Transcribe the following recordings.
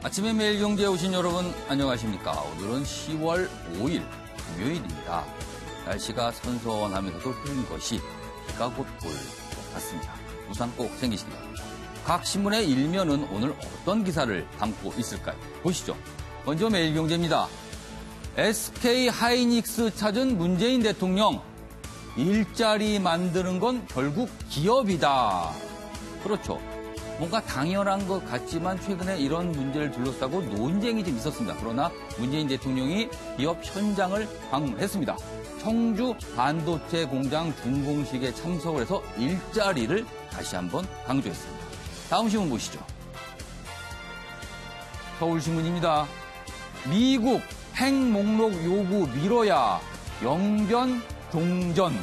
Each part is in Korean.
아침에 매일경제에 오신 여러분 안녕하십니까. 오늘은 10월 5일 금요일입니다. 날씨가 선선하면서도 흐린 것이 비가 곧 올 것 같습니다. 우산 꼭 챙기시기 바랍니다. 각 신문의 일면은 오늘 어떤 기사를 담고 있을까요? 보시죠. 먼저 매일경제입니다. SK 하이닉스 찾은 문재인 대통령. 일자리 만드는 건 결국 기업이다. 그렇죠. 뭔가 당연한 것 같지만 최근에 이런 문제를 둘러싸고 논쟁이 좀 있었습니다. 그러나 문재인 대통령이 기업 현장을 방문했습니다. 청주 반도체 공장 준공식에 참석을 해서 일자리를 다시 한번 강조했습니다. 다음 신문 보시죠. 서울신문입니다. 미국 핵 목록 요구 미뤄야 영변 종전,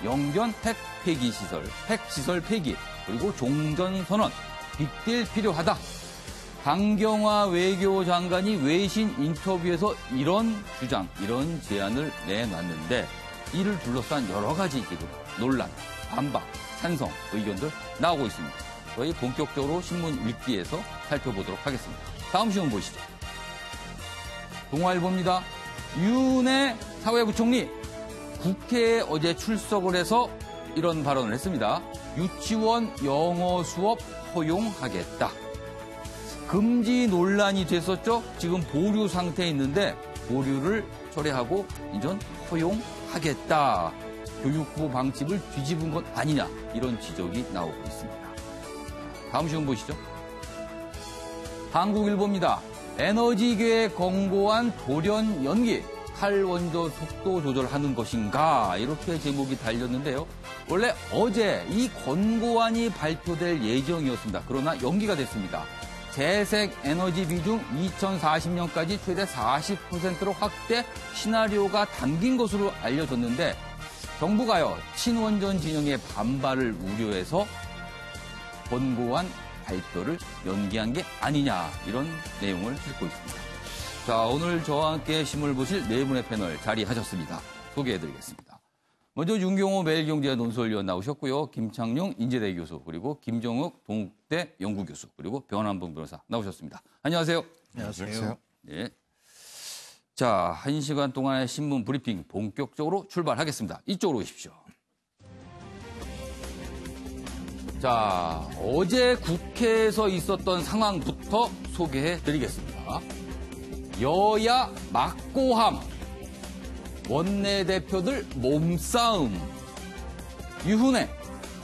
영변 핵 폐기 시설, 핵 시설 폐기, 그리고 종전 선언, 빅딜 필요하다. 강경화 외교장관이 외신 인터뷰에서 이런 주장, 이런 제안을 내놨는데 이를 둘러싼 여러 가지 지금 논란, 반박, 찬성 의견들 나오고 있습니다. 저희 본격적으로 신문 읽기에서 살펴보도록 하겠습니다. 다음 신문 보시죠. 동아일보입니다. 유은혜 사회부총리 국회에 어제 출석을 해서 이런 발언을 했습니다. 유치원 영어 수업 허용하겠다. 금지 논란이 됐었죠. 지금 보류 상태에 있는데 보류를 철회하고 이전 허용하겠다. 교육부 방침을 뒤집은 것 아니냐 이런 지적이 나오고 있습니다. 다음 신문 보시죠. 한국일보입니다. 에너지계에 권고한 돌연 연기. 탈원전 속도 조절하는 것인가 이렇게 제목이 달렸는데요. 원래 어제 이 권고안이 발표될 예정이었습니다. 그러나 연기가 됐습니다. 재생 에너지 비중 2040년까지 최대 40%로 확대 시나리오가 담긴 것으로 알려졌는데 정부가요. 친원전 진영의 반발을 우려해서 권고안 발표를 연기한 게 아니냐 이런 내용을 싣고 있습니다. 자, 오늘 저와 함께 신문을 보실 네 분의 패널 자리하셨습니다. 소개해드리겠습니다. 먼저 윤경호 매일경제 논설위원 나오셨고요. 김창룡 인제대 교수, 그리고 김정욱 동국대 연구교수, 그리고 변한봉 변호사 나오셨습니다. 안녕하세요. 안녕하세요. 네. 자, 1시간 동안의 신문 브리핑 본격적으로 출발하겠습니다. 이쪽으로 오십시오. 자, 어제 국회에서 있었던 상황부터 소개해드리겠습니다. 여야 막고함, 원내대표들 몸싸움, 유훈의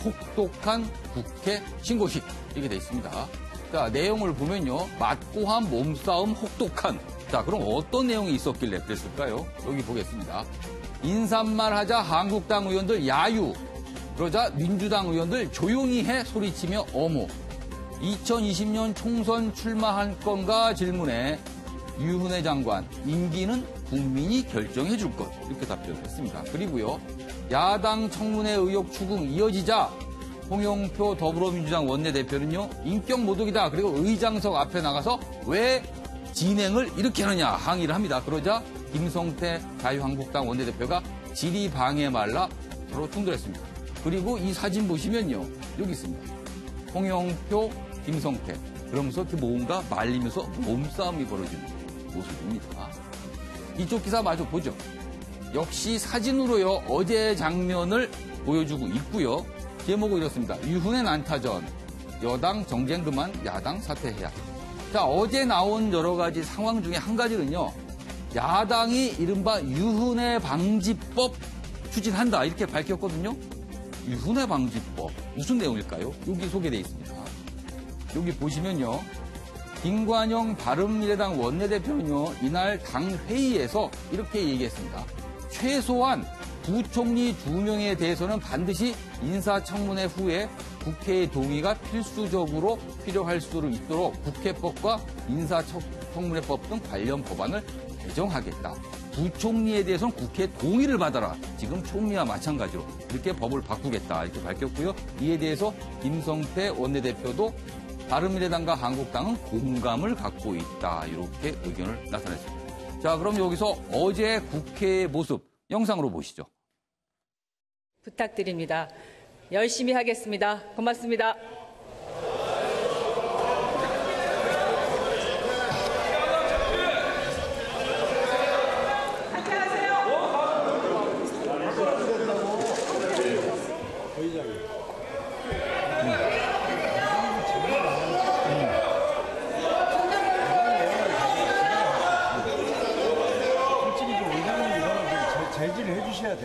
혹독한 국회 신고식 이렇게 돼 있습니다. 자, 내용을 보면요. 막고함, 몸싸움, 혹독한. 자, 그럼 어떤 내용이 있었길래 그랬을까요? 여기 보겠습니다. 인사말 하자 한국당 의원들 야유. 그러자 민주당 의원들 조용히 해 소리치며 엄호. 2020년 총선 출마할 건가 질문에 유훈혜 장관, 임기는 국민이 결정해 줄 것. 이렇게 답변했습니다. 그리고요, 야당 청문회 의혹 추궁 이어지자 홍영표 더불어민주당 원내대표는요, 인격 모독이다. 그리고 의장석 앞에 나가서 왜 진행을 이렇게 하느냐 항의를 합니다. 그러자 김성태 자유한국당 원내대표가 질의 방해 말라 서로 충돌했습니다. 그리고 이 사진 보시면요, 여기 있습니다. 홍영표, 김성태. 그러면서 뭔가 말리면서 몸싸움이 벌어지는 모습입니다. 이쪽 기사 마저 보죠. 역시 사진으로요. 어제 장면을 보여주고 있고요. 제목은 이렇습니다. 유훈의 난타전. 여당 정쟁 그만 야당 사퇴해야. 자, 어제 나온 여러 가지 상황 중에 한 가지는요. 야당이 이른바 유훈의 방지법 추진한다 이렇게 밝혔거든요. 유훈의 방지법 무슨 내용일까요? 여기 소개되어 있습니다. 여기 보시면요. 김관영 바른미래당 원내대표는요. 이날 당 회의에서 이렇게 얘기했습니다. 최소한 부총리 2명에 대해서는 반드시 인사청문회 후에 국회의 동의가 필수적으로 필요할 수 있도록 국회법과 인사청문회법 등 관련 법안을 개정하겠다. 부총리에 대해서는 국회 동의를 받아라. 지금 총리와 마찬가지로 이렇게 법을 바꾸겠다. 이렇게 밝혔고요. 이에 대해서 김성태 원내대표도 바른미래당과 한국당은 공감을 갖고 있다. 이렇게 의견을 나타냈습니다. 자, 그럼 여기서 어제 국회의 모습 영상으로 보시죠. 부탁드립니다. 열심히 하겠습니다. 고맙습니다.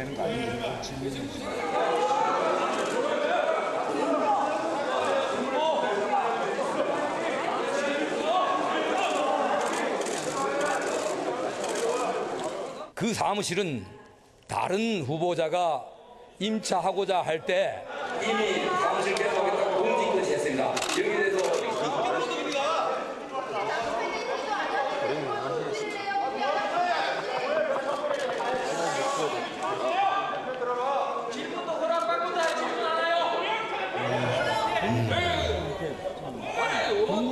되는 거 아닙니까? 그 사무실은 다른 후보자가 임차하고자 할 때 이미 사무실 개통하겠다고 공지 했습니다. 여기에 대해서 질문도 허락받고 다 질문하나요?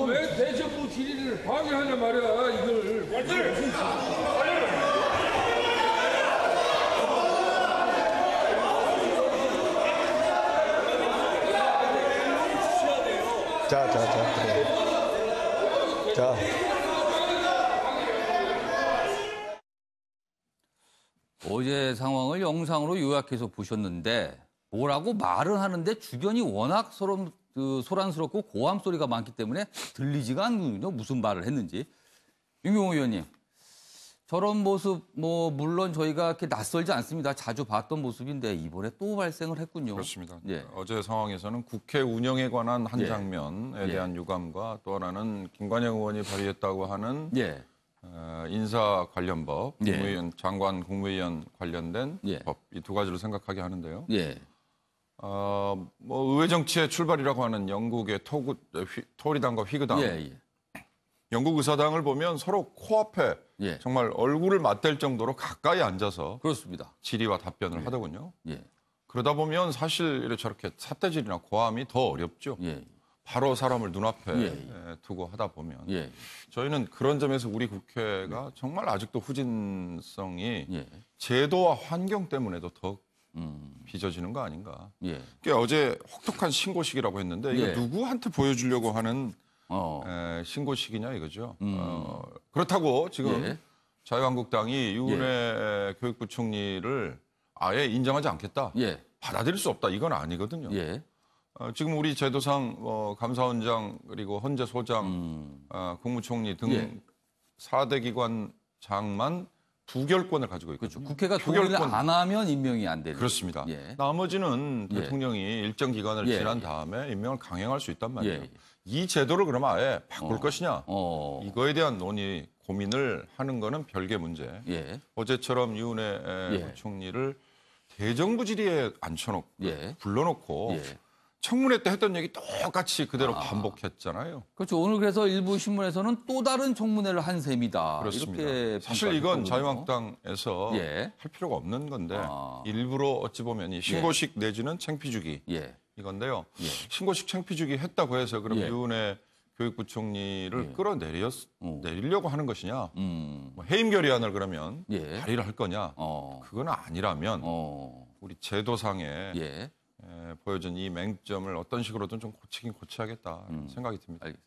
왜 대정부 질의를 방해하냐 말이야 이걸. 그래. 자. 어제 상황을 영상으로 요약해서 보셨는데 뭐라고 말은 하는데 주변이 워낙 소란스럽고 고함 소리가 많기 때문에 들리지가 않는군요. 무슨 말을 했는지. 윤경호 의원님, 저런 모습 물론 저희가 이렇게 낯설지 않습니다. 자주 봤던 모습인데 이번에 또 발생을 했군요. 그렇습니다. 예. 어제 상황에서는 국회 운영에 관한 한 예. 장면에 예. 대한 유감과 또 하나는 김관영 의원이 발의했다고 하는 예. 인사 관련법, 예. 국무위원, 장관 국무위원 관련된 예. 법, 이 두 가지를 생각하게 하는데요. 예. 의회 정치의 출발이라고 하는 영국의 토리당과 휘그당, 예. 영국 의사당을 보면 서로 코앞에 예. 정말 얼굴을 맞댈 정도로 가까이 앉아서 그렇습니다. 질의와 답변을 하더군요. 예. 그러다 보면 사실 저렇게 삿대질이나 고함이 더 어렵죠. 예. 바로 사람을 눈앞에 예. 두고 하다 보면 예. 저희는 그런 점에서 우리 국회가 정말 아직도 후진성이 예. 제도와 환경 때문에도 더 빚어지는 거 아닌가. 예. 어제 혹독한 신고식이라고 했는데 이거 예. 누구한테 보여주려고 하는 어. 신고식이냐 이거죠. 그렇다고 지금 예. 자유한국당이 유은혜 교육부 총리를 아예 인정하지 않겠다. 예. 받아들일 수 없다. 이건 아니거든요. 예. 지금 우리 제도상 감사원장 그리고 헌재 소장, 국무총리 등 예. 4대 기관장만 부결권을 가지고 있거든요. 그렇죠. 국회가 동의를 안 하면 임명이 안 되는. 그렇습니다. 예. 나머지는 예. 대통령이 일정 기간을 예. 지난 다음에 임명을 강행할 수 있단 말이에요. 예. 이 제도를 그러면 아예 바꿀 것이냐. 어. 이거에 대한 논의, 고민을 하는 거는 별개 문제. 예. 어제처럼 유은혜 예. 부총리를 대정부 질의에 앉혀놓고 예. 불러놓고 예. 청문회 때 했던 얘기 똑같이 그대로 반복했잖아요. 그렇죠. 오늘 그래서 일부 신문에서는 또 다른 청문회를 한 셈이다. 그렇습니다. 이렇게 사실 이건 평가를 자유한국당에서 예. 할 필요가 없는 건데 아. 일부러 어찌 보면 이 신고식 내지는 창피주기 예. 이건데요. 예. 신고식 창피주기 했다고 해서 그럼 예. 유은혜 교육부총리를 예. 끌어내리려고 하는 것이냐. 뭐 해임 결의안을 그러면 예. 발의를 할 거냐. 어. 그건 아니라면 우리 제도상에 예. 보여준 이 맹점을 어떤 식으로든 좀 고치긴 고쳐야겠다 생각이 듭니다. 알겠습니다.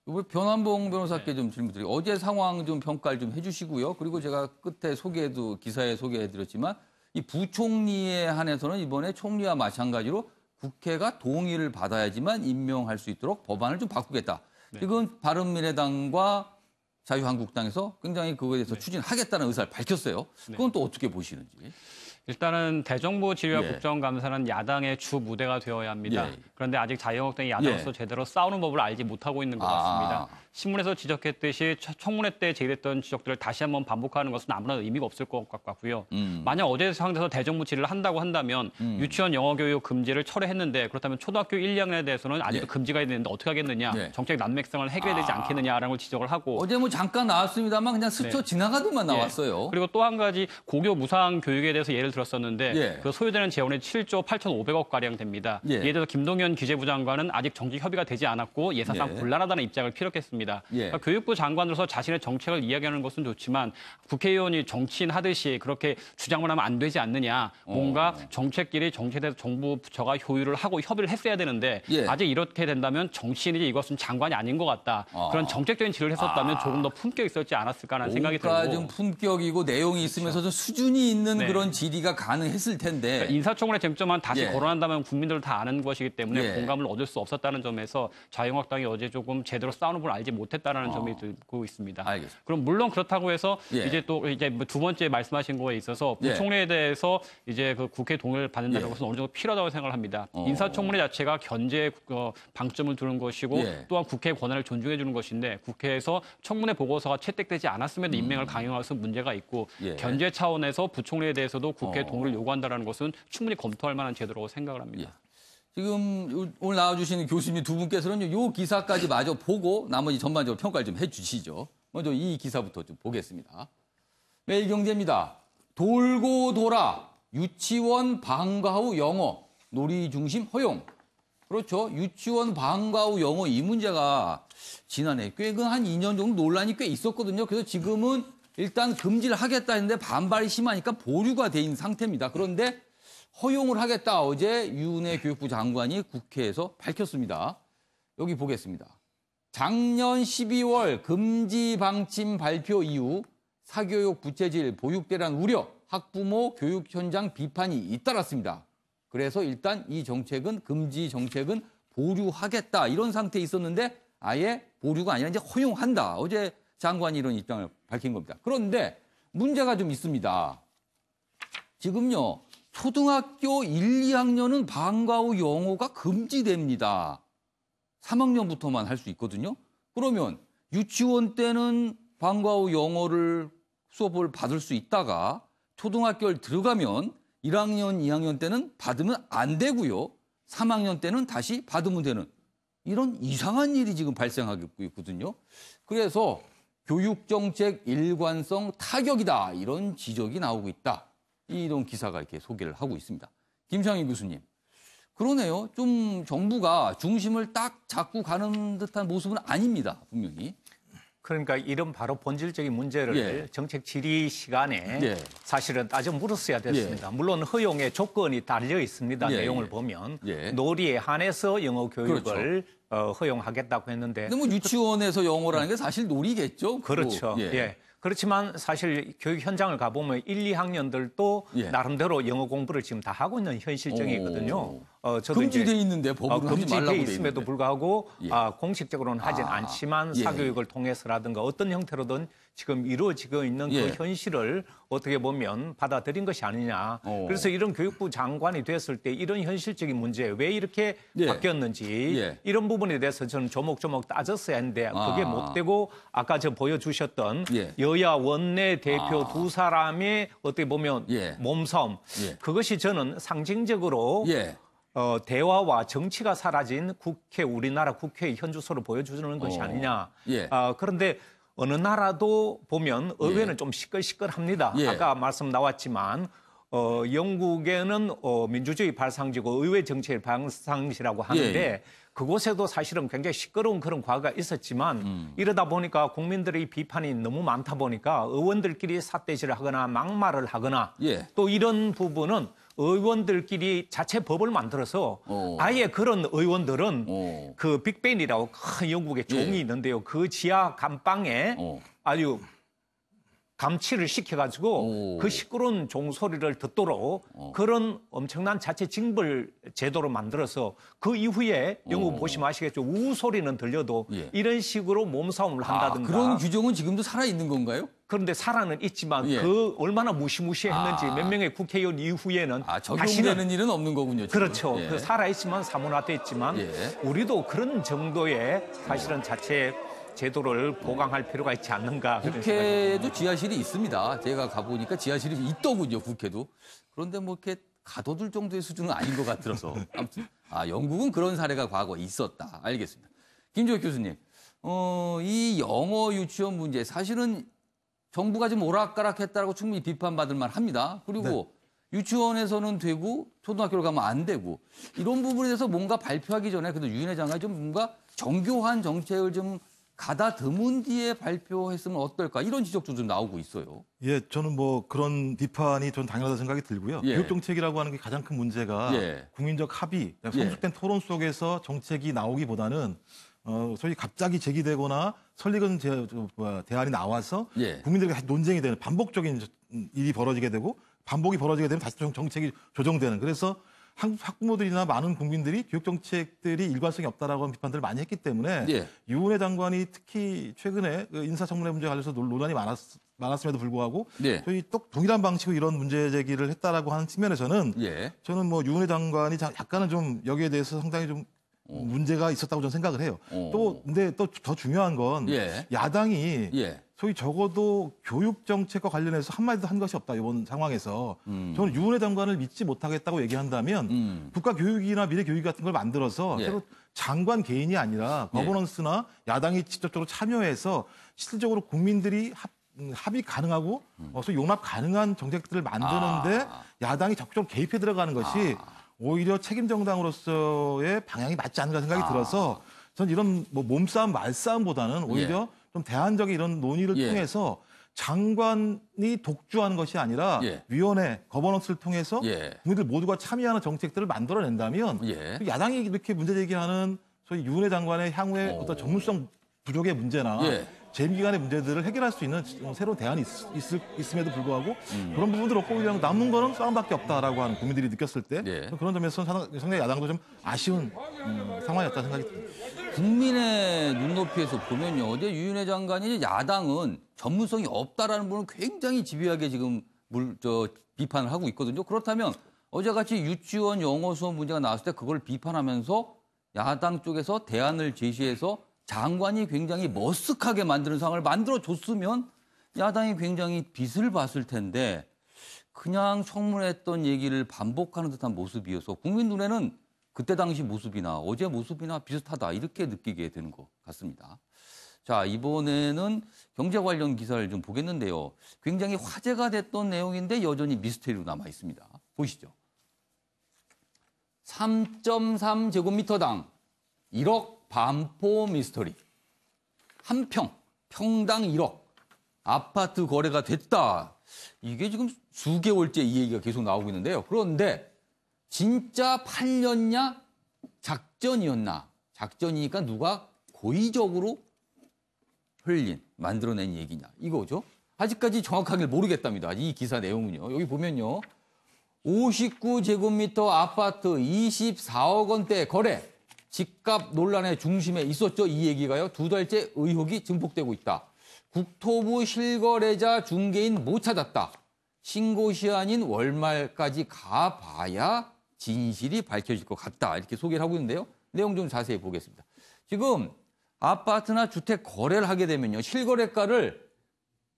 이번 변한봉 변호사께 좀 질문드리고 어제 상황 좀 평가를 좀 해주시고요. 그리고 제가 끝에 기사에 소개해드렸지만 이 부총리에 한해서는 이번에 총리와 마찬가지로 국회가 동의를 받아야지만 임명할 수 있도록 법안을 좀 바꾸겠다. 이건 바른미래당과 자유한국당에서 굉장히 그거에 대해서 추진하겠다는 의사를 밝혔어요. 그건 또 어떻게 보시는지. 일단은 대정부 질의와 예. 국정감사는 야당의 주 무대가 되어야 합니다. 예. 그런데 아직 자유한국당이 야당으로서 예. 제대로 싸우는 법을 알지 못하고 있는 것 같습니다. 신문에서 지적했듯이 청문회 때 제기됐던 지적들을 다시 한번 반복하는 것은 아무런 의미가 없을 것 같고요. 만약 어제 상황에서 대정부 질의를 한다고 한다면 유치원 영어 교육 금지를 철회했는데 그렇다면 초등학교 1, 2학년에 대해서는 아직도 예. 금지가 있는데 어떻게 하겠느냐. 예. 정책 난맥성을 해결되지 않겠느냐라는 걸 지적을 하고 어제 뭐 잠깐 나왔습니다만 그냥 스쳐 지나가더만 나왔어요. 그리고 또 한 가지 고교 무상 교육에 대해서 예를 들었었는데 예. 그 소요되는 재원이 7조 8,500억 가량 됩니다. 예. 이에 대해서 김동연 기재부 장관은 아직 정책 협의가 되지 않았고 예산상 예. 곤란하다는 입장을 피력했습니다. 예. 그러니까 교육부 장관으로서 자신의 정책을 이야기하는 것은 좋지만 국회의원이 정치인 하듯이 그렇게 주장만 하면 안 되지 않느냐. 뭔가 정책끼리 정책에 대해서 정부 부처가 효율을 하고 협의를 했어야 되는데 예. 아직 이렇게 된다면 정치인이 이것은 장관이 아닌 것 같다. 그런 정책적인 질의를 했었다면 조금 더 품격 있었지 않았을까라는 생각이 뭔가 들고. 좀 품격이고 내용이 있으면서 좀 수준이 있는 네. 그런 질의가 얘기가 가능했을 텐데. 그러니까 인사청문회 쟁점만 다시 예. 거론한다면 국민들 다 아는 것이기 때문에 예. 공감을 얻을 수 없었다는 점에서 자유한국당이 어제 조금 제대로 싸우는 걸 알지 못했다는 점이 들고 있습니다. 알겠습니다. 그럼 물론 그렇다고 해서 예. 이제 또 이제 두 번째 말씀하신 거에 있어서 부총리에 대해서 이제 그 국회 동의를 받는다는 것은 어느 정도 필요하다고 생각을 합니다. 인사청문회 자체가 견제 방점을 두는 것이고 또한 국회 권한을 존중해 주는 것인데 국회에서 청문회 보고서가 채택되지 않았음에도 임명을 강요할 수 문제가 있고 견제 차원에서 부총리에 대해서도 국회 동의를 요구한다는 것은 충분히 검토할 만한 제도라고 생각을 합니다. 지금 오늘 나와주시는 교수님 두 분께서는 이 기사까지 마저 보고 나머지 전반적으로 평가를 좀 해주시죠. 먼저 이 기사부터 좀 보겠습니다. 매일경제입니다. 돌고 돌아 유치원 방과 후 영어 놀이 중심 허용. 그렇죠. 유치원 방과 후 영어 이 문제가 지난해 한 2년 정도 논란이 꽤 있었거든요. 그래서 지금은 일단 금지를 하겠다 했는데 반발이 심하니까 보류가 돼 있는 상태입니다. 그런데 허용을 하겠다 어제 유은혜 교육부 장관이 국회에서 밝혔습니다. 여기 보겠습니다. 작년 12월 금지 방침 발표 이후 사교육 부채질 보육대란 우려, 학부모 교육 현장 비판이 잇따랐습니다. 그래서 일단 이 정책은 금지 정책은 보류하겠다 이런 상태에 있었는데 아예 보류가 아니라 이제 허용한다. 어제 장관이 이런 입장을 밝힌 겁니다. 그런데 문제가 좀 있습니다. 지금요. 초등학교 1, 2학년은 방과 후 영어가 금지됩니다. 3학년부터만 할 수 있거든요. 그러면 유치원 때는 방과 후 영어를 수업을 받을 수 있다가 초등학교를 들어가면 1학년, 2학년 때는 받으면 안 되고요. 3학년 때는 다시 받으면 되는 이런 이상한 일이 지금 발생하고 있거든요. 그래서 교육정책 일관성 타격이다. 이런 지적이 나오고 있다. 이런 기사가 이렇게 소개를 하고 있습니다. 김창희 교수님. 그러네요. 좀 정부가 중심을 딱 잡고 가는 듯한 모습은 아닙니다. 분명히. 그러니까 이런 바로 본질적인 문제를 정책 질의 시간에 사실은 따져 물었어야 됐습니다. 물론 허용의 조건이 달려 있습니다. 내용을 보면 놀이에 한해서 영어 교육을 허용하겠다고 했는데. 근데 뭐 유치원에서 영어라는 게 사실 놀이겠죠? 그렇죠. 그렇지만 사실 교육 현장을 가보면 1, 2학년들도 나름대로 영어 공부를 지금 다 하고 있는 현실적이거든요. 저도 금지돼 있는데 법으로 하지 말라고 금지돼 있음에도 불구하고 공식적으로는 하진 않지만 사교육을 통해서라든가 어떤 형태로든 지금 이루어지고 있는 그 현실을 어떻게 보면 받아들인 것이 아니냐. 그래서 이런 교육부 장관이 됐을 때 이런 현실적인 문제 왜 이렇게 바뀌었는지 이런 부분에 대해서 저는 조목조목 따졌어야 했는데 그게 못 되고 아까 저 보여주셨던 여야 원내 대표 두 사람의 어떻게 보면 몸싸움 그것이 저는 상징적으로 대화와 정치가 사라진 우리나라 국회의 현주소를 보여주는 것이 아니냐. 그런데 어느 나라도 보면 의회는 좀 시끌시끌합니다. 아까 말씀 나왔지만 영국에는 민주주의 발상지고 의회 정치의 발상지라고 하는데 그곳에도 사실은 굉장히 시끄러운 그런 과거가 있었지만 이러다 보니까 국민들의 비판이 너무 많다 보니까 의원들끼리 삿대질을 하거나 막말을 하거나 또 이런 부분은 의원들끼리 자체 법을 만들어서 아예 그런 의원들은 그 빅벤이라고 큰 영국의 종이 있는데요. 그 지하 감방에 아주 감치를 시켜가지고 그 시끄러운 종소리를 듣도록 그런 엄청난 자체 징벌 제도를 만들어서 그 이후에 영국 보시면 아시겠죠. 우소리는 들려도 이런 식으로 몸싸움을 한다든가. 그런 규정은 지금도 살아있는 건가요? 그런데 살아는 있지만 그 얼마나 무시무시했는지 몇 명의 국회의원 이후에는 적용되는 일은 없는 거군요. 지금. 그렇죠. 그 살아있지만 사문화됐지만 우리도 그런 정도의 사실은 자체 제도를 보강할 필요가 있지 않는가. 국회도 지하실이 있습니다. 제가 가보니까 지하실이 있더군요, 국회도. 그런데 뭐 이렇게 가둬둘 정도의 수준은 아닌 것 같아서. 아무튼, 영국은 그런 사례가 과거에 있었다. 알겠습니다. 김주혁 교수님, 이 영어 유치원 문제 사실은 정부가 좀 오락가락했다라고 충분히 비판받을 만합니다. 그리고 유치원에서는 되고 초등학교를 가면 안 되고 이런 부분에 대해서 뭔가 발표하기 전에 그래도 유은혜 장관이 좀 뭔가 정교한 정책을 좀 가다듬은 뒤에 발표했으면 어떨까 이런 지적도 좀 나오고 있어요. 저는 뭐 그런 비판이 전 당연하다고 생각이 들고요. 교육 정책이라고 하는 게 가장 큰 문제가 국민적 합의, 성숙된 토론 속에서 정책이 나오기보다는 소위 갑자기 제기되거나 설익은 대안이 나와서 국민들에게 논쟁이 되는 반복적인 일이 벌어지게 되고 반복이 벌어지게 되면 다시 정책이 조정되는. 그래서 한국 학부모들이나 많은 국민들이 교육 정책들이 일관성이 없다라고 하는 비판들을 많이 했기 때문에 예. 유은혜 장관이 특히 최근에 그 인사청문회 문제에 관해서 논란이 많았음에도 불구하고 예. 저희 또 동일한 방식으로 이런 문제 제기를 했다라고 하는 측면에서는 예. 저는 뭐 유은혜 장관이 약간은 좀 여기에 대해서 상당히 좀 문제가 있었다고 저는 생각을 해요. 근데 또 더 중요한 건 예. 야당이 예. 소위 적어도 교육 정책과 관련해서 한마디도 한 것이 없다. 이번 상황에서 저는 유은혜 장관을 믿지 못하겠다고 얘기한다면 국가교육이나 미래교육 같은 걸 만들어서 예. 새로 장관 개인이 아니라 거버넌스나 야당이 직접적으로 참여해서 실질적으로 국민들이 합의 가능하고 소위 용납 가능한 정책들을 만드는데 야당이 적극적으로 개입해 들어가는 것이 오히려 책임 정당으로서의 방향이 맞지 않는가 생각이 들어서 저는 이런 뭐 몸싸움 말싸움보다는 오히려 좀 대안적인 이런 논의를 통해서 장관이 독주하는 것이 아니라 위원회, 거버넌스를 통해서 국민들 모두가 참여하는 정책들을 만들어낸다면 야당이 이렇게 문제 제기하는 소위 유은혜 장관의 향후의 어떤 전문성 부족의 문제나 재임기간의 문제들을 해결할 수 있는 새로운 대안이 있음에도 불구하고 그런 부분들 없고 그냥 남는 거는 싸움밖에 없다라고 하는 국민들이 느꼈을 때 그런 점에서 상당히 야당도 좀 아쉬운 상황이었다 생각이 듭니다. 국민의 눈높이에서 보면요. 어제 유은혜 장관이 야당은 전문성이 없다라는 부분을 굉장히 집요하게 지금 비판을 하고 있거든요. 그렇다면 어제같이 유치원 영어 수업 문제가 나왔을 때 그걸 비판하면서 야당 쪽에서 대안을 제시해서 장관이 굉장히 머쓱하게 만드는 상황을 만들어줬으면 야당이 굉장히 빛을 봤을 텐데 그냥 청문회했던 얘기를 반복하는 듯한 모습이어서 국민 눈에는 그때 당시 모습이나 어제 모습이나 비슷하다 이렇게 느끼게 되는 것 같습니다. 자, 이번에는 경제 관련 기사를 좀 보겠는데요. 굉장히 화제가 됐던 내용인데 여전히 미스테리로 남아 있습니다. 보시죠. 3.3제곱미터당 1억 반포 미스터리. 한 평당 1억. 아파트 거래가 됐다. 이게 지금 수개월째 이 얘기가 계속 나오고 있는데요. 그런데 진짜 팔렸냐? 작전이었나? 작전이니까 누가 고의적으로 만들어낸 얘기냐? 이거죠. 아직까지 정확하게 모르겠답니다. 이 기사 내용은요. 여기 보면요. 59제곱미터 아파트 24억 원대 거래. 집값 논란의 중심에 있었죠. 이 얘기가요. 2달째 의혹이 증폭되고 있다. 국토부 실거래자 중개인 못 찾았다. 신고시 아닌 월말까지 가봐야 진실이 밝혀질 것 같다. 이렇게 소개를 하고 있는데요. 내용 좀 자세히 보겠습니다. 지금 아파트나 주택 거래를 하게 되면요. 실거래가를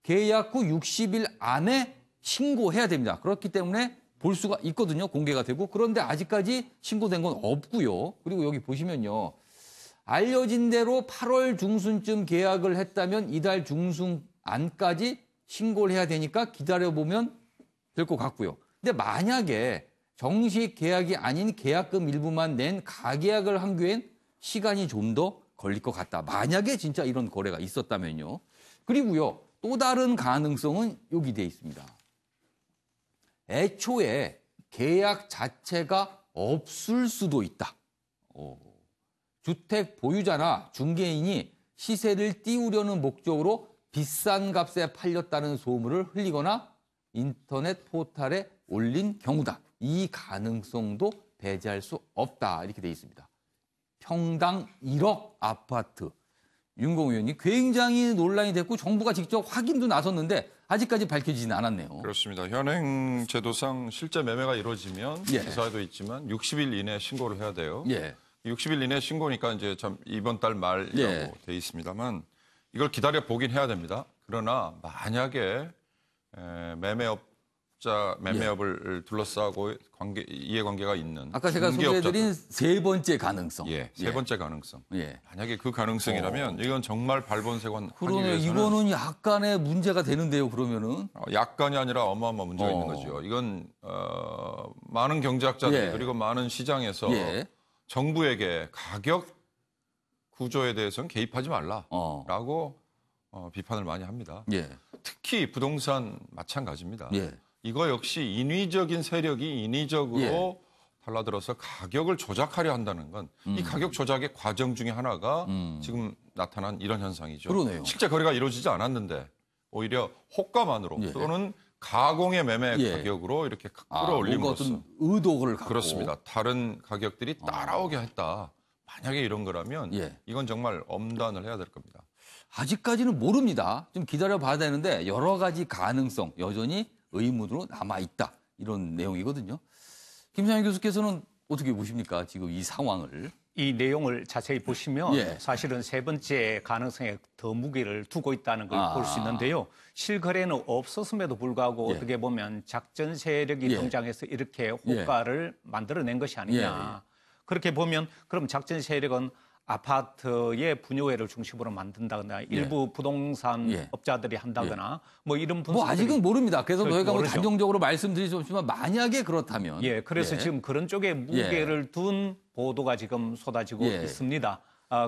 계약 후 60일 안에 신고해야 됩니다. 그렇기 때문에 볼 수가 있거든요. 공개가 되고. 그런데 아직까지 신고된 건 없고요. 그리고 여기 보시면요. 알려진 대로 8월 중순쯤 계약을 했다면 이달 중순 안까지 신고를 해야 되니까 기다려보면 될 것 같고요. 근데 만약에 정식 계약이 아닌 계약금 일부만 낸 가계약을 한 경우엔 시간이 좀 더 걸릴 것 같다. 만약에 진짜 이런 거래가 있었다면요. 그리고요. 또 다른 가능성은 여기 돼 있습니다. 애초에 계약 자체가 없을 수도 있다. 주택 보유자나 중개인이 시세를 띄우려는 목적으로 비싼 값에 팔렸다는 소문을 흘리거나 인터넷 포털에 올린 경우다. 이 가능성도 배제할 수 없다. 이렇게 돼 있습니다. 평당 1억 아파트. 윤공호 의원이 굉장히 논란이 됐고 정부가 직접 확인도 나섰는데 아직까지 밝혀지지는 않았네요. 그렇습니다. 현행 제도상 실제 매매가 이루어지면 기사에도 있지만 60일 이내에 신고를 해야 돼요. 60일 이내 신고니까 이제 참 이번 달 말이라고 돼 있습니다만 이걸 기다려 보긴 해야 됩니다. 그러나 만약에 매매업을 둘러싸고 이해관계가 있는 아까 제가 소개해드린 세 번째 가능성. 세 번째 가능성. 만약에 그 가능성이라면 이건 정말 발본색원 하기 위해서는 이거는 약간의 문제가 되는데요. 그러면은 약간이 아니라 어마어마한 문제가 있는 거죠. 이건 많은 경제학자들 그리고 많은 시장에서 정부에게 가격 구조에 대해서는 개입하지 말라라고 비판을 많이 합니다. 특히 부동산 마찬가지입니다. 이거 역시 인위적인 세력이 인위적으로 달라들어서 가격을 조작하려 한다는 건 이 가격 조작의 과정 중에 하나가 지금 나타난 이런 현상이죠. 그러네요. 실제 거래가 이루어지지 않았는데 오히려 호가만으로 또는 가공의 매매 가격으로 이렇게 끌어올림으로써 어떤 의도를 갖고 그렇습니다. 다른 가격들이 따라오게 했다. 만약에 이런 거라면 이건 정말 엄단을 해야 될 겁니다. 아직까지는 모릅니다. 좀 기다려봐야 되는데 여러 가지 가능성 여전히 의문으로 남아있다. 이런 내용이거든요. 김상현 교수께서는 어떻게 보십니까? 지금 이 상황을. 이 내용을 자세히 보시면 사실은 세 번째 가능성에 더 무게를 두고 있다는 걸 볼 수 있는데요. 실거래는 없었음에도 불구하고 어떻게 보면 작전 세력이 등장해서 이렇게 호가를 만들어낸 것이 아니냐. 그렇게 보면 그럼 작전 세력은 아파트의 분유회를 중심으로 만든다거나 일부 부동산 업자들이 한다거나 뭐 이런 분석들이 아직은 모릅니다. 그래서 저희가 뭐 단정적으로 말씀드리지만 만약에 그렇다면 그래서 지금 그런 쪽에 무게를 둔 보도가 지금 쏟아지고 있습니다.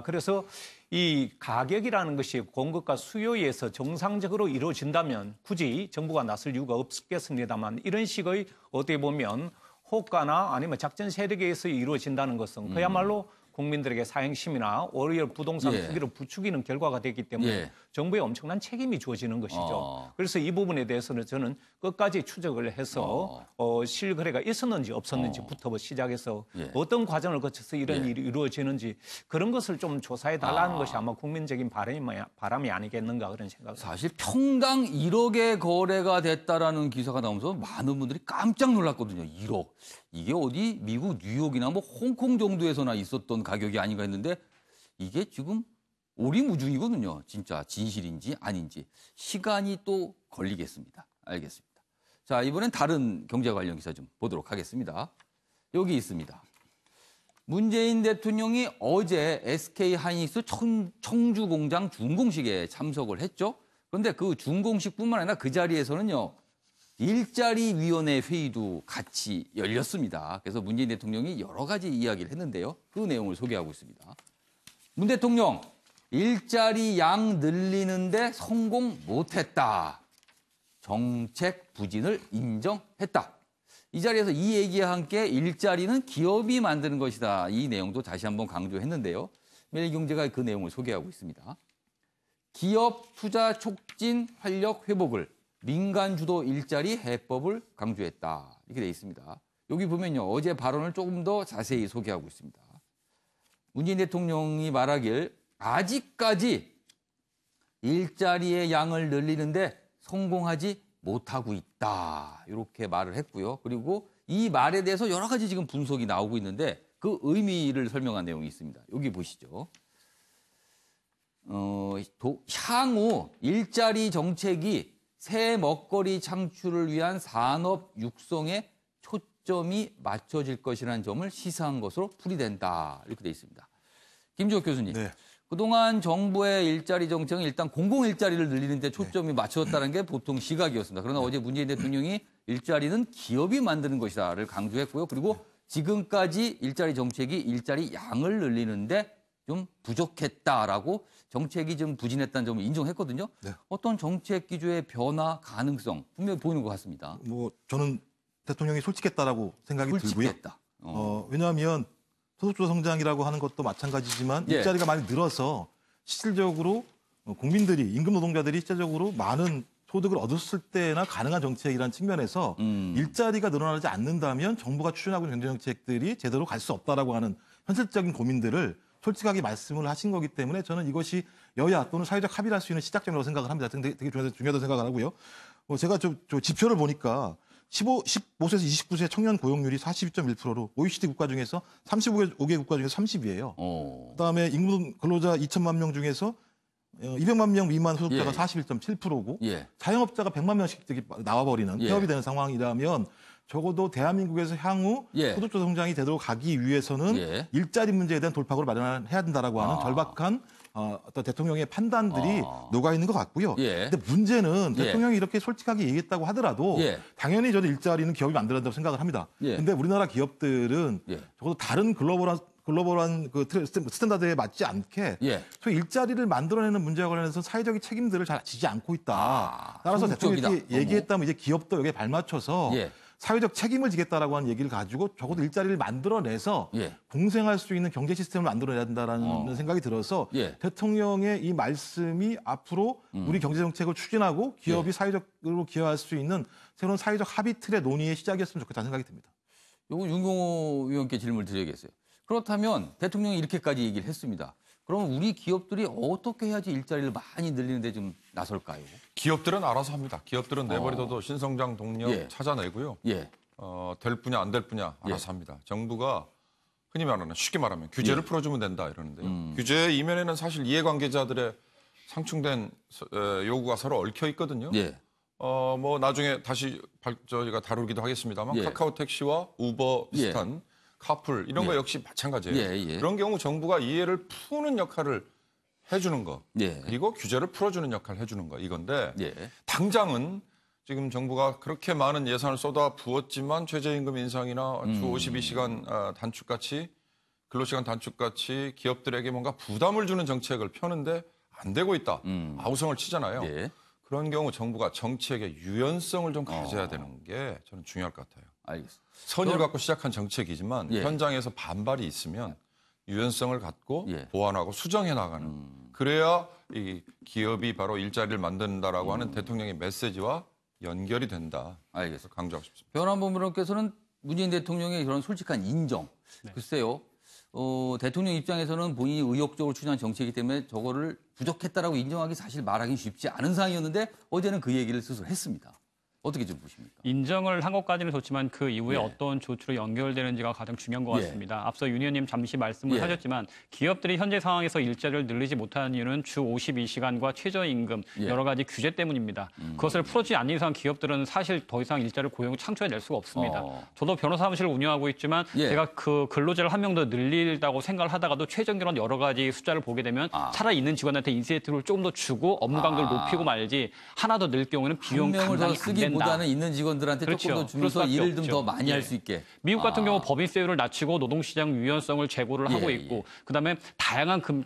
그래서 이 가격이라는 것이 공급과 수요에 의해서 정상적으로 이루어진다면 굳이 정부가 나설 이유가 없겠습니다만 이런 식의 어떻게 보면 호가나 아니면 작전 세력에 의해서 이루어진다는 것은 그야말로 국민들에게 사행심이나 오히려 부동산 투기를 부추기는 결과가 되기 때문에 정부에 엄청난 책임이 주어지는 것이죠. 그래서 이 부분에 대해서는 저는 끝까지 추적을 해서 실거래가 있었는지 없었는지부터 시작해서 어떤 과정을 거쳐서 이런 일이 이루어지는지 그런 것을 좀 조사해달라는 것이 아마 국민적인 바람이 아니겠는가 그런 생각을 사실 평당 1억의 거래가 됐다라는 기사가 나오면서 많은 분들이 깜짝 놀랐거든요. 1억. 이게 어디 미국 뉴욕이나 뭐 홍콩 정도에서나 있었던 가격이 아닌가 했는데 이게 지금 오리무중이거든요. 진짜 진실인지 아닌지. 시간이 또 걸리겠습니다. 알겠습니다. 자, 이번엔 다른 경제 관련 기사 좀 보도록 하겠습니다. 여기 있습니다. 문재인 대통령이 어제 SK하이닉스 청주 공장 준공식에 참석을 했죠. 그런데 그 준공식뿐만 아니라 그 자리에서는요. 일자리위원회 회의도 같이 열렸습니다. 그래서 문재인 대통령이 여러 가지 이야기를 했는데요. 그 내용을 소개하고 있습니다. 문 대통령, 일자리 양 늘리는데 성공 못했다. 정책 부진을 인정했다. 이 자리에서 이 얘기와 함께 일자리는 기업이 만드는 것이다. 이 내용도 다시 한번 강조했는데요. 매일경제가 그 내용을 소개하고 있습니다. 기업 투자 촉진 활력 회복을 민간 주도 일자리 해법을 강조했다. 이렇게 돼 있습니다. 여기 보면요. 어제 발언을 조금 더 자세히 소개하고 있습니다. 문재인 대통령이 말하길 아직까지 일자리의 양을 늘리는데 성공하지 못하고 있다. 이렇게 말을 했고요. 그리고 이 말에 대해서 여러 가지 지금 분석이 나오고 있는데 그 의미를 설명한 내용이 있습니다. 여기 보시죠. 향후 일자리 정책이 새 먹거리 창출을 위한 산업 육성에 초점이 맞춰질 것이라는 점을 시사한 것으로 풀이된다. 이렇게 돼 있습니다. 김주혁 교수님. 그동안 정부의 일자리 정책은 일단 공공 일자리를 늘리는 데 초점이 맞춰졌다는 게 보통 시각이었습니다. 그러나 어제 문재인 대통령이 일자리는 기업이 만드는 것이다를 강조했고요. 그리고 지금까지 일자리 정책이 일자리 양을 늘리는데 좀 부족했다라고 정책이 좀 부진했다는 점을 인정했거든요. 어떤 정책 기조의 변화 가능성 분명히 보이는 것 같습니다. 뭐 저는 대통령이 솔직했다라고 생각이 들고요. 왜냐하면 소득주도 성장이라고 하는 것도 마찬가지지만 일자리가 많이 늘어서 실질적으로 국민들이 임금 노동자들이 실질적으로 많은 소득을 얻었을 때나 가능한 정책이라는 측면에서 일자리가 늘어나지 않는다면 정부가 추진하고 있는 경제정책들이 제대로 갈 수 없다라고 하는 현실적인 고민들을 솔직하게 말씀을 하신 거기 때문에 저는 이것이 여야 또는 사회적 합의를 할 수 있는 시작점이라고 생각을 합니다. 되게 중요하다고 생각을 하고요. 제가 저 지표를 보니까 15세에서 29세 청년 고용률이 42.1%로 OECD 국가 중에서 35개 국가 중에서 30위예요. 그다음에 임금 근로자 2천만 명 중에서 200만 명 미만 소득자가 41.7%고 자영업자가 100만 명씩 나와버리는 폐업이 되는 상황이라면 적어도 대한민국에서 향후 소득주도 성장이 되도록 가기 위해서는 일자리 문제에 대한 돌파구를 마련해야 된다라고 하는 절박한 어떤 대통령의 판단들이 녹아 있는 것 같고요. 근데 문제는 대통령이 이렇게 솔직하게 얘기했다고 하더라도 당연히 저는 일자리는 기업이 만들어야 된다고 생각을 합니다. 근데 우리나라 기업들은 적어도 다른 글로벌한 그 스탠다드에 맞지 않게 소위 일자리를 만들어내는 문제와 관련해서 사회적인 책임들을 잘 지지 않고 있다. 따라서 대통령이 얘기했다면 이제 기업도 여기에 발맞춰서 사회적 책임을 지겠다라고 하는 얘기를 가지고 적어도 일자리를 만들어내서 예. 공생할 수 있는 경제 시스템을 만들어내야 된다라는 생각이 들어서 예. 대통령의 이 말씀이 앞으로 우리 경제 정책을 추진하고 기업이 사회적으로 기여할 수 있는 새로운 사회적 합의 틀의 논의의 시작이었으면 좋겠다는 생각이 듭니다. 요거 윤경호 의원께 질문을 드려야겠어요. 그렇다면 대통령이 이렇게까지 얘기를 했습니다. 그러면 우리 기업들이 어떻게 해야지 일자리를 많이 늘리는데 좀 나설까요? 기업들은 알아서 합니다. 기업들은 내버려둬도 신성장 동력 예. 찾아내고요. 예. 될 분야 안 될 분야 알아서 합니다. 정부가 흔히 말하는 쉽게 말하면 규제를 풀어주면 된다 이러는데요. 규제 이면에는 사실 이해관계자들의 상충된 요구가 서로 얽혀 있거든요. 예. 뭐 나중에 다시 저희가 다루기도 하겠습니다만 예. 카카오 택시와 우버 비슷한 카풀 이런 거 역시 마찬가지예요. 그런 경우 정부가 이해를 푸는 역할을 해주는 거 그리고 규제를 풀어주는 역할을 해주는 거 이건데 당장은 지금 정부가 그렇게 많은 예산을 쏟아 부었지만 최저임금 인상이나 주 52시간 단축같이 근로시간 단축같이 기업들에게 뭔가 부담을 주는 정책을 펴는데 안 되고 있다. 아우성을 치잖아요. 그런 경우 정부가 정책의 유연성을 좀 가져야 되는 게 저는 중요할 것 같아요. 알겠습니다. 선의를 갖고 시작한 정책이지만 현장에서 반발이 있으면 유연성을 갖고 보완하고 수정해 나가는 그래야 이 기업이 바로 일자리를 만든다라고 하는 대통령의 메시지와 연결이 된다. 알겠습니다. 강조하고 싶습니다. 변환본부장께서는 문재인 대통령의 그런 솔직한 인정. 글쎄요. 대통령 입장에서는 본인이 의욕적으로 추진한 정책이기 때문에 저거를 부족했다라고 인정하기 사실 말하기 쉽지 않은 상황이었는데 어제는 그 얘기를 스스로 했습니다. 어떻게 좀 보십니까? 인정을 한 것까지는 좋지만 그 이후에 어떤 조치로 연결되는지가 가장 중요한 것 같습니다. 앞서 윤 의원님 잠시 말씀을 하셨지만 기업들이 현재 상황에서 일자리를 늘리지 못하는 이유는 주 52시간과 최저임금 여러 가지 규제 때문입니다. 그것을 풀어주지 않는 이상 기업들은 사실 더 이상 일자리 고용을 창출해낼 수가 없습니다. 저도 변호사 사무실을 운영하고 있지만 제가 그 근로자를 한 명 더 늘린다고 생각을 하다가도 최저임금 여러 가지 숫자를 보게 되면 차라리 있는 직원한테 인센티브를 조금 더 주고 업무 강도를 높이고 말지 하나 더 늘 경우는 비용 감당이 안 된다. 보다는 있는 직원들한테 조금 더 주면서 일을 좀 더 많이 할 수 있게. 미국 같은 경우 법인세율을 낮추고 노동시장 유연성을 제고를 하고 있고 그다음에 다양한 그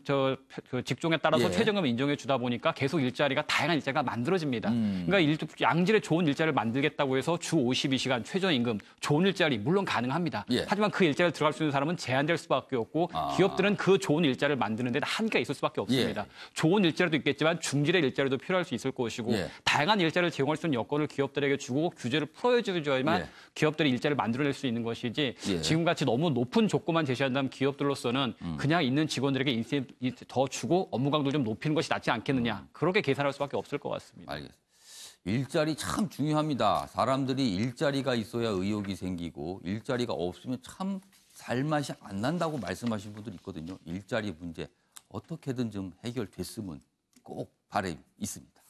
직종에 따라서 최저임금을 인정해 주다 보니까 계속 일자리가 다양한 일자리가 만들어집니다. 그러니까 양질의 좋은 일자리를 만들겠다고 해서 주 52시간 최저임금 좋은 일자리 물론 가능합니다. 하지만 그 일자리를 들어갈 수 있는 사람은 제한될 수밖에 없고 기업들은 그 좋은 일자리를 만드는 데 한계가 있을 수밖에 없습니다. 좋은 일자리도 있겠지만 중질의 일자리도 필요할 수 있을 것이고 다양한 일자리를 제공할 수 있는 여건을 기업들에게 주고 규제를 풀어줘야지만 기업들이 일자리를 만들어낼 수 있는 것이지 지금같이 너무 높은 조건만 제시한다면 기업들로서는 그냥 있는 직원들에게 인센티브 더 주고 업무 강도를 좀 높이는 것이 낫지 않겠느냐. 그렇게 계산할 수밖에 없을 것 같습니다. 알겠습니다. 일자리 참 중요합니다. 사람들이 일자리가 있어야 의욕이 생기고 일자리가 없으면 참 살맛이 안 난다고 말씀하신 분들이 있거든요. 일자리 문제 어떻게든 좀 해결됐으면 꼭 바람이 있습니다.